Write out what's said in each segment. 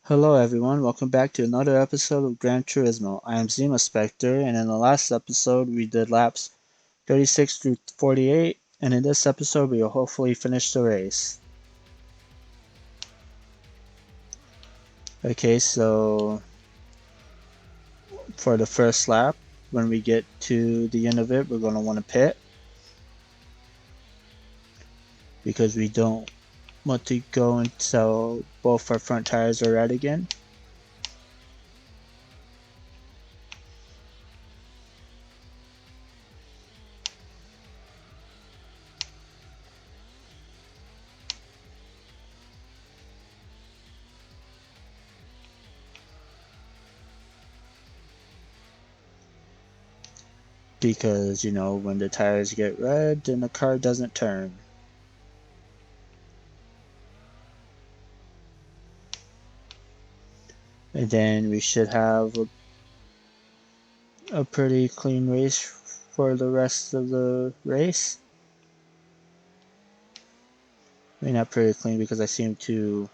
Hello everyone, welcome back to another episode of Gran Turismo. I am Zima Spectre, and in the last episode we did laps 36 through 48, and in this episode we will hopefully finish the race. Okay, so for the first lap, when we get to the end of it, we're going to want to pit because we don't want to go until both our front tires are red again. Because, when the tires get red, then the car doesn't turn. And then we should have a pretty clean race for the rest of the race. I mean, not pretty clean because I seem to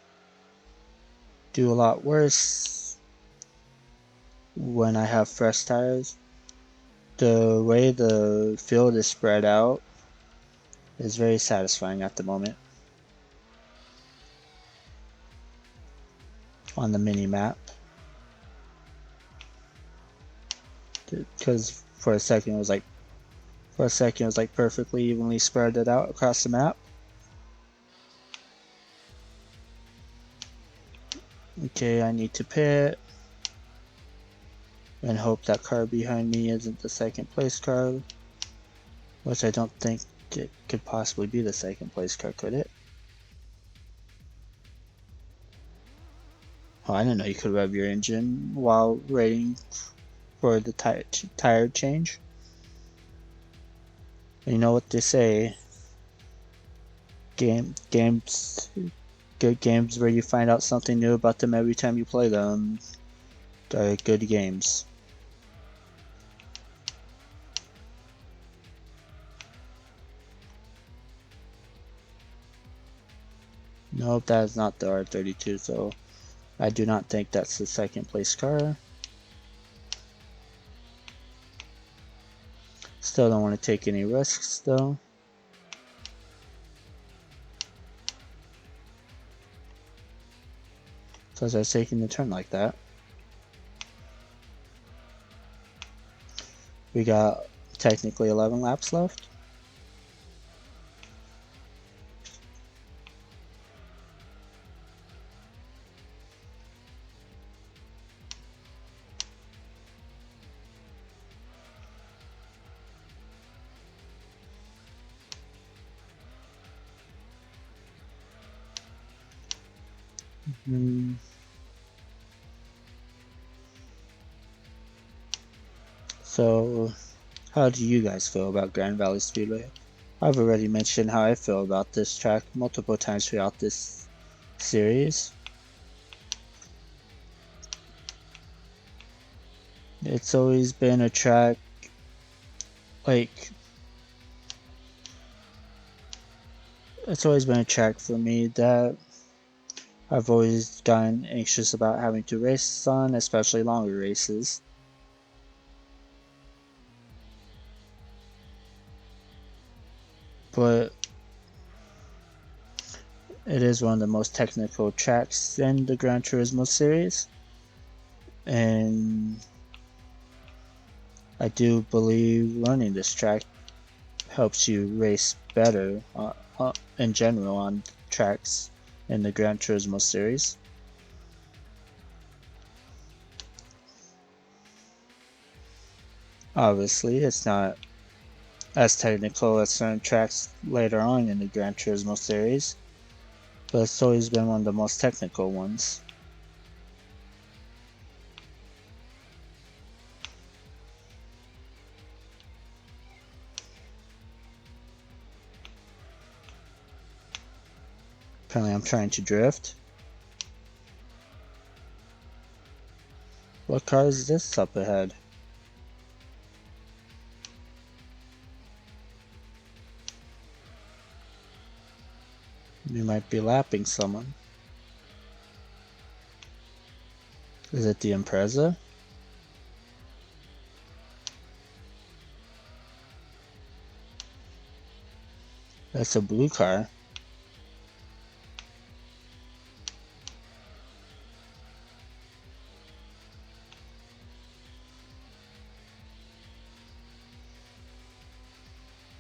do a lot worse when I have fresh tires. The way the field is spread out is very satisfying at the moment on the mini map. Because for a second it was like perfectly evenly spread it out across the map. Okay, I need to pit and hope that car behind me isn't the second place car, which I don't think it could possibly be the second place car, could it? Oh, I didn't know you could rev your engine while waiting for the tire change. You know what they say, games, good games where you find out something new about them every time you play them are good games. Nope, that is not the R32, so I do not think that's the second place car. Still don't want to take any risks though. Because I was taking the turn like that. We got technically 11 laps left. So, how do you guys feel about Grand Valley Speedway? I've already mentioned how I feel about this track multiple times throughout this series. It's always been a track, it's always been a track for me that I've always gotten anxious about having to race on, especially longer races. But it is one of the most technical tracks in the Gran Turismo series, and I do believe learning this track helps you race better in general on tracks in the Gran Turismo series. Obviously, it's not as technical as certain tracks later on in the Gran Turismo series, but it's always been one of the most technical ones. Apparently I'm trying to drift. What car is this up ahead? You might be lapping someone. Is it the Impreza? That's a blue car.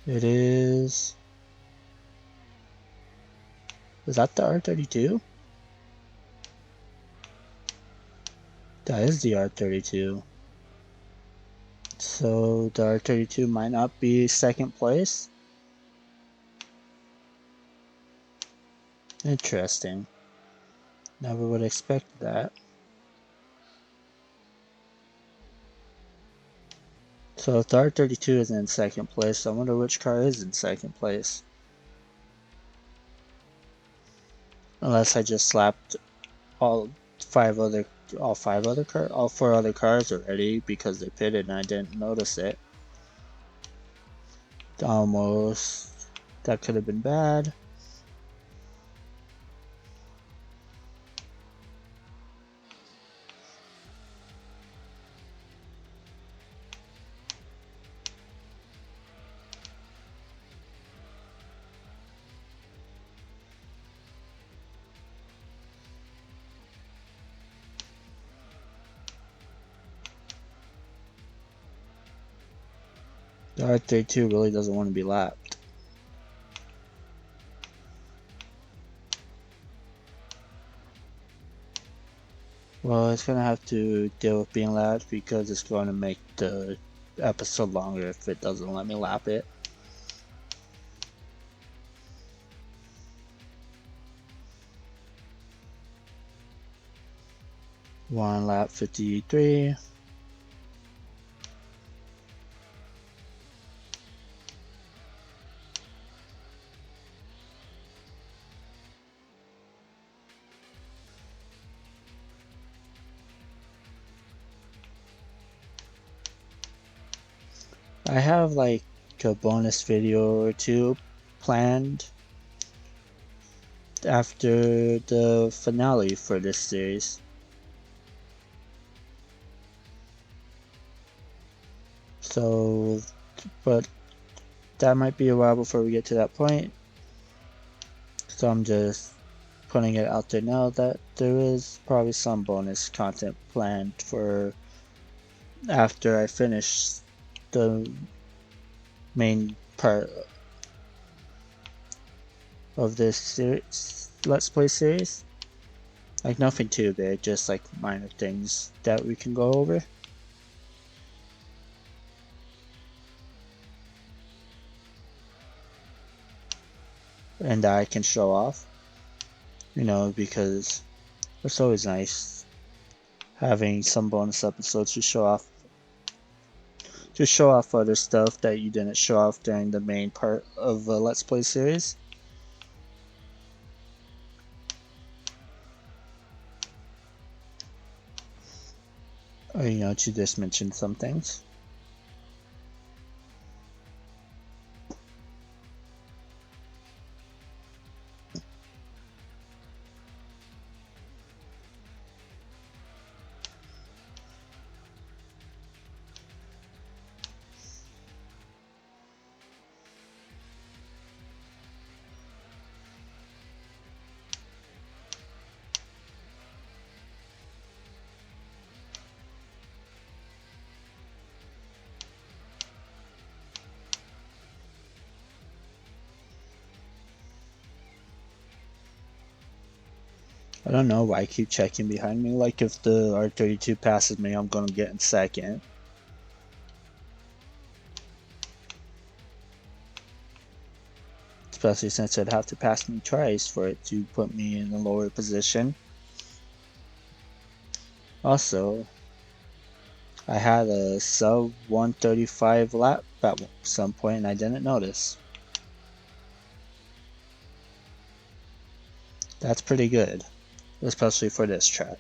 It is... Is that the R32? That is the R32. So the R32 might not be second place. Interesting. Never would expect that. So if the R32 is in second place, I wonder which car is in second place. Unless I just slapped all four other cars already because they pitted and I didn't notice it. Almost. That could have been bad. The R32 really doesn't want to be lapped. Well, it's gonna have to deal with being lapped because it's going to make the episode longer if it doesn't let me lap it. One lap 53. I have like a bonus video or two planned after the finale for this series. So, but that might be a while before we get to that point. So I'm just putting it out there now that there is probably some bonus content planned for after I finish the main part of this series, Let's Play series. Like nothing too big, just like minor things that we can go over. And I can show off, you know, because it's always nice having some bonus episodes to show off other stuff that you didn't show off during the main part of a Let's Play series. Or, you know, to just mention some things. I don't know why I keep checking behind me. Like if the R32 passes me, I'm gonna get in second. Especially since it'd have to pass me twice for it to put me in a lower position. Also, I had a sub 135 lap at some point and I didn't notice. That's pretty good, especially for this track.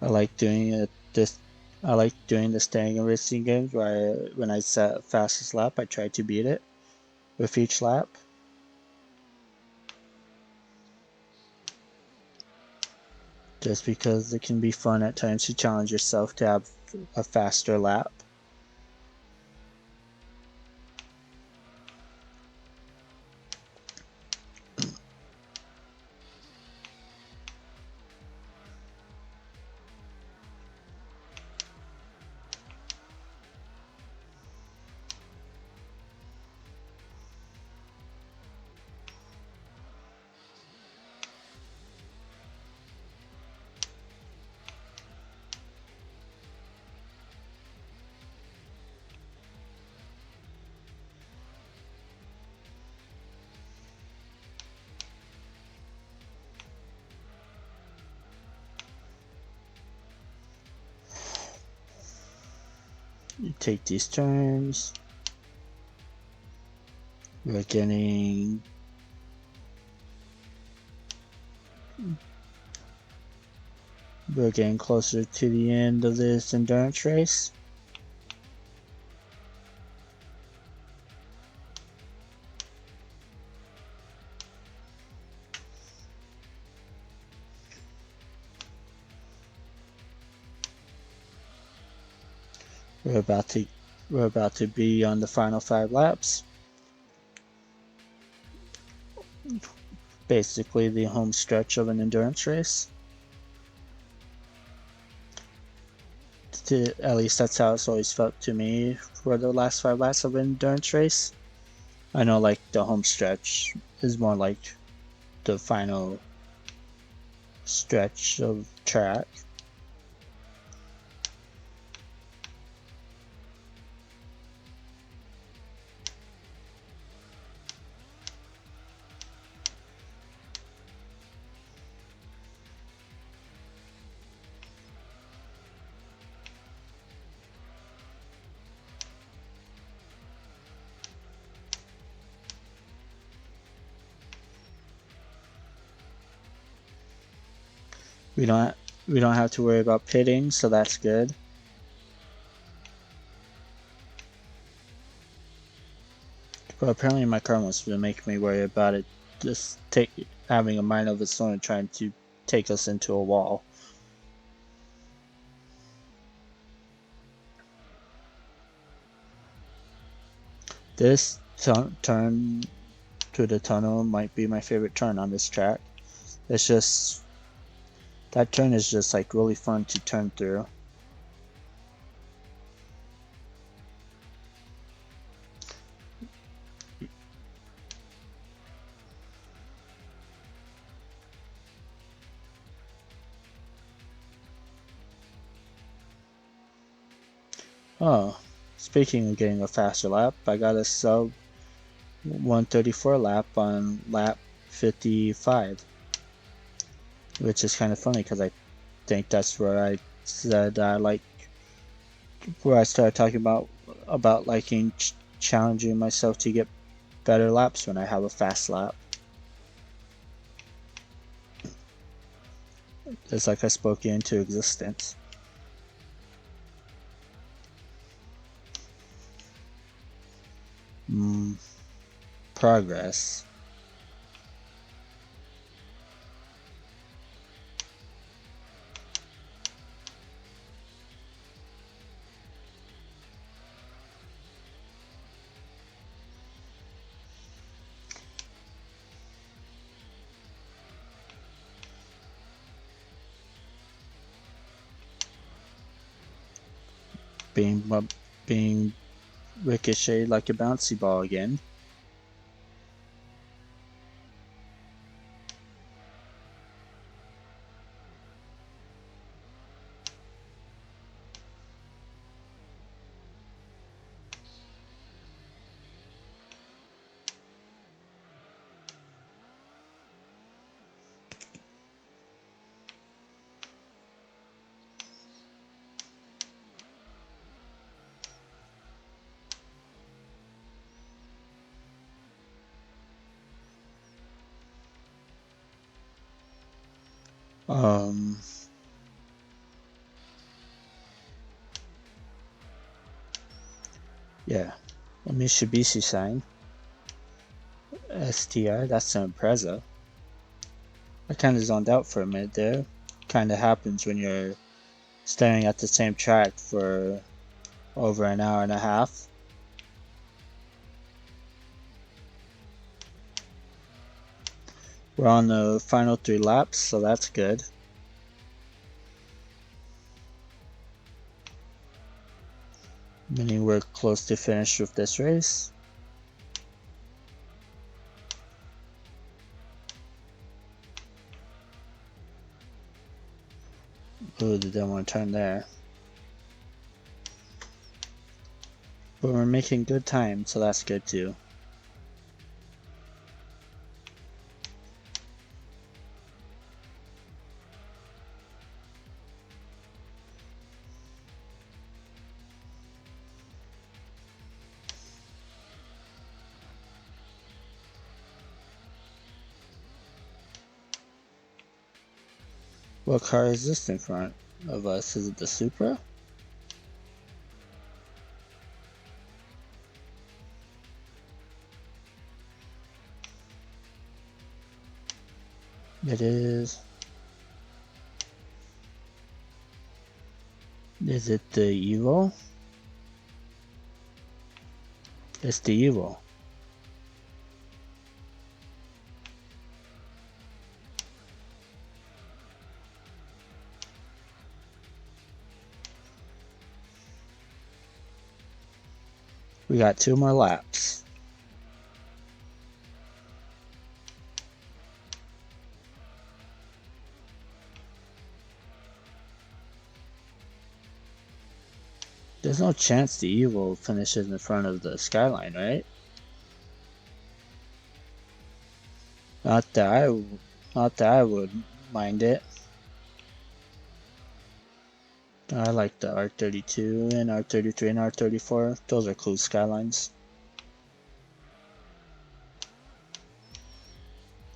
I like doing it this. I like doing the standing and racing games where when I set fastest lap, I try to beat it with each lap. Just because it can be fun at times to challenge yourself to have a faster lap. You take these turns. We're getting closer to the end of this endurance race. We're about to be on the final 5 laps. Basically the home stretch of an endurance race. At least that's how it's always felt to me for the last 5 laps of an endurance race. I know like the home stretch is more like the final stretch of track. We don't have to worry about pitting, so that's good. But apparently my car wants to make me worry about it just having a mind of its own and trying to take us into a wall. This turn to the tunnel might be my favorite turn on this track. It's just that turn is just like really fun to turn through. Oh, speaking of getting a faster lap, I got a sub 134 lap on lap 55, which is kind of funny because I think that's where I said where I started talking about liking challenging myself to get better laps when I have a fast lap. It's like I spoke it into existence. Progress. Being ricocheted like a bouncy ball again. Um, Yeah, a Mitsubishi sign. STR, that's an Impreza. I kinda zoned out for a minute there. Kinda happens when you're staring at the same track for over an hour and a half. We're on the final 3 laps, so that's good. Meaning we're close to finish with this race. Ooh, didn't want to turn there. But we're making good time, so that's good too. What car is this in front of us? Is it the Supra? It is. Is it the Evo? It's the Evo. We got 2 more laps. There's no chance the Evo finishes in front of the Skyline, right? Not that I would mind it. I like the R32 and R33 and R34. Those are cool Skylines.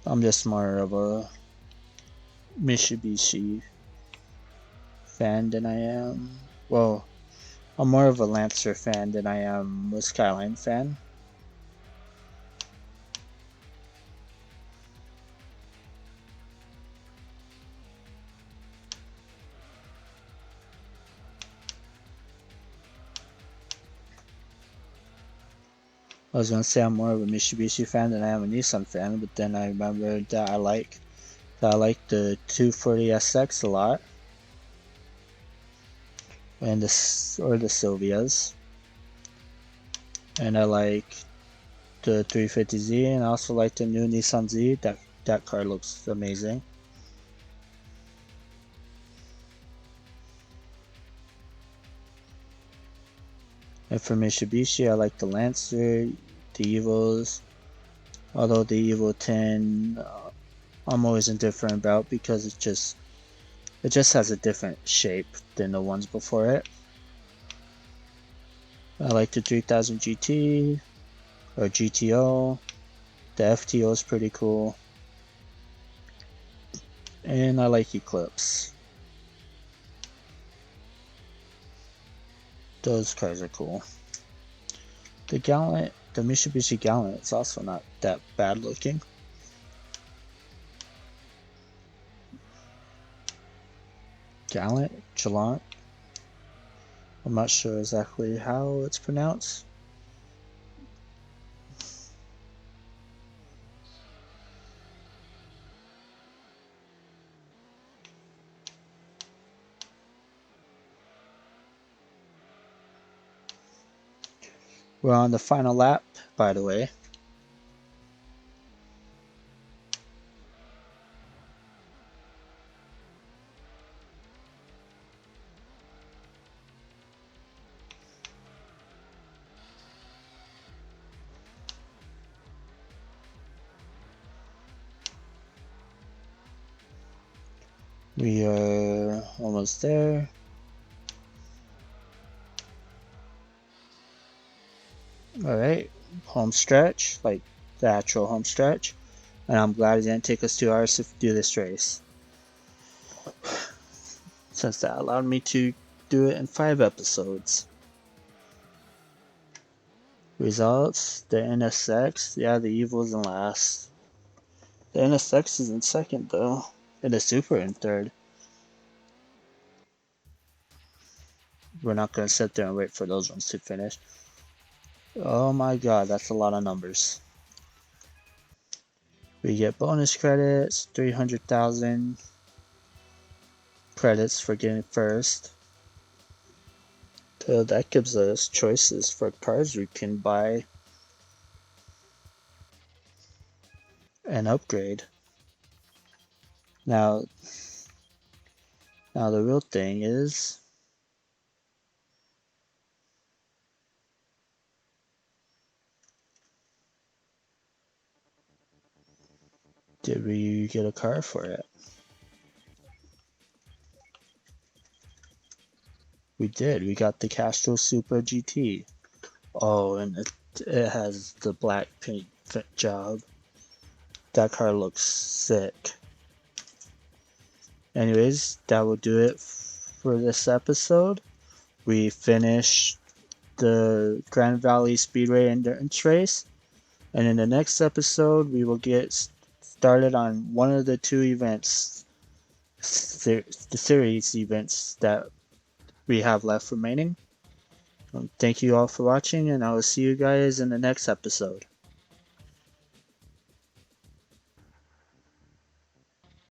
I'm just more of a Mitsubishi fan than I am. Well, I'm more of a Lancer fan than I am a Skyline fan. I was gonna say I'm more of a Mitsubishi fan than I am a Nissan fan, but then I remembered that I like the 240SX a lot, and the Sylvias, and I like the 350Z, and I also like the new Nissan Z. That car looks amazing. And for Mitsubishi, I like the Lancer, the Evos. Although the Evo 10, I'm always indifferent about because it just has a different shape than the ones before it. I like the 3000 GT or GTO. The FTO is pretty cool. And I like Eclipse. Those cars are cool. The Gallant, the Mitsubishi Gallant is also not that bad looking. Gallant? Gallant? I'm not sure exactly how it's pronounced. We're on the final lap, by the way. We are almost there. Alright, home stretch, like the actual home stretch. And I'm glad it didn't take us 2 hours to do this race, since that allowed me to do it in 5 episodes. Results, the NSX, yeah, the Evil's in last. The NSX is in second though, and the Super in third. We're not gonna sit there and wait for those ones to finish. Oh my god, that's a lot of numbers. We get bonus credits, 300,000 credits for getting first. So that gives us choices for cars we can buy and upgrade. Now the real thing is, did we get a car for it? We did. We got the Castro Super GT. Oh, and it has the black paint job. That car looks sick. Anyways, that will do it for this episode. We finished the Grand Valley Speedway Endurance Race. And in the next episode, we will get started on one of the two events, the series events that we have left remaining. Thank you all for watching, and I will see you guys in the next episode.